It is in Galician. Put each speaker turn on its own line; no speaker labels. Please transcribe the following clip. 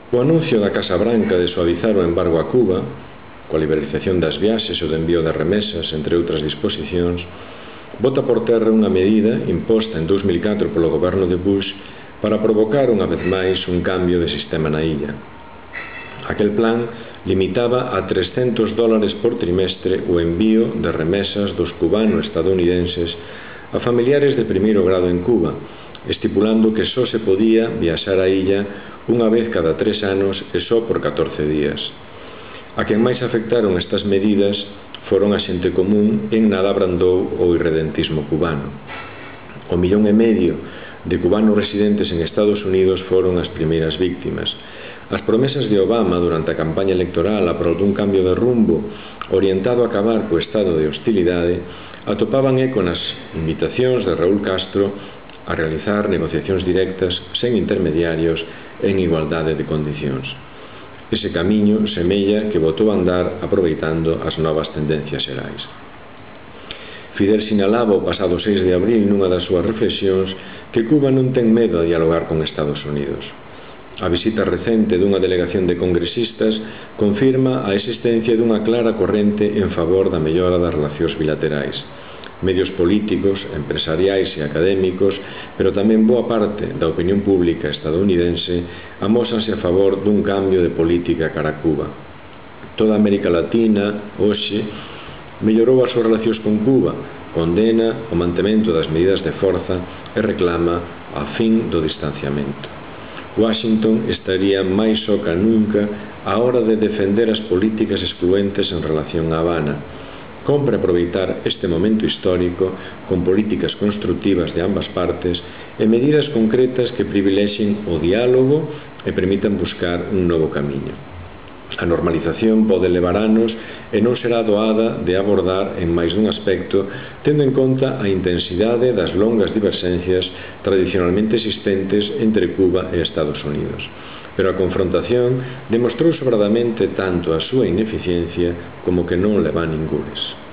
O anuncio da Casa Branca de suavizar o embargo a Cuba, coa liberalización das viaxes e o de envío de remesas, entre outras disposicións, bota por terra unha medida imposta en 2004 polo goberno de Bush para provocar unha vez máis un cambio de sistema na illa. Aquel plan limitaba a $300 por trimestre o envío de remesas dos cubano-estadounidenses a familiares de primeiro grado en Cuba, estipulando que só se podía viaxar á illa unha vez cada 3 anos e só por 14 días. A quen máis afectaron estas medidas foron a xente común en nada abrandou o irredentismo cubano. 1,5 millón de cubanos residentes en Estados Unidos foron as primeiras víctimas. As promesas de Obama durante a campaña electoral a prol dun cambio de rumbo orientado a acabar co estado de hostilidade atopaban eco nas invitacións de Raúl Castro a realizar negociacións directas sen intermediarios en igualdade de condicións. Ese camiño semella que botou a andar aproveitando as novas tendencias xerais. Fidel sinalaba o pasado 6 de abril nunha das súas reflexións que Cuba non ten medo a dialogar con Estados Unidos. A visita recente dunha delegación de congresistas confirma a existencia dunha clara corrente en favor da mellora das relacións bilaterais. Medios políticos, empresariais e académicos, pero tamén boa parte da opinión pública estadounidense amósanse a favor dun cambio de política cara a Cuba. Toda América Latina, hoxe, mellorou as súas relacións con Cuba, condena o mantemento das medidas de forza e reclama a fin do distanciamento. Washington estaría máis só ca nunca á hora de defender as políticas excluentes en relación a Habana. Compre aproveitar este momento histórico con políticas constructivas de ambas partes e medidas concretas que privilexien o diálogo e permitan buscar un novo camiño. A normalización pode levar anos e non será doada de abordar en máis dun aspecto, tendo en conta a intensidade das longas diverxencias tradicionalmente existentes entre Cuba e Estados Unidos. Pero a confrontación demostrou sobradamente tanto a súa ineficiencia como que non leva a ningures.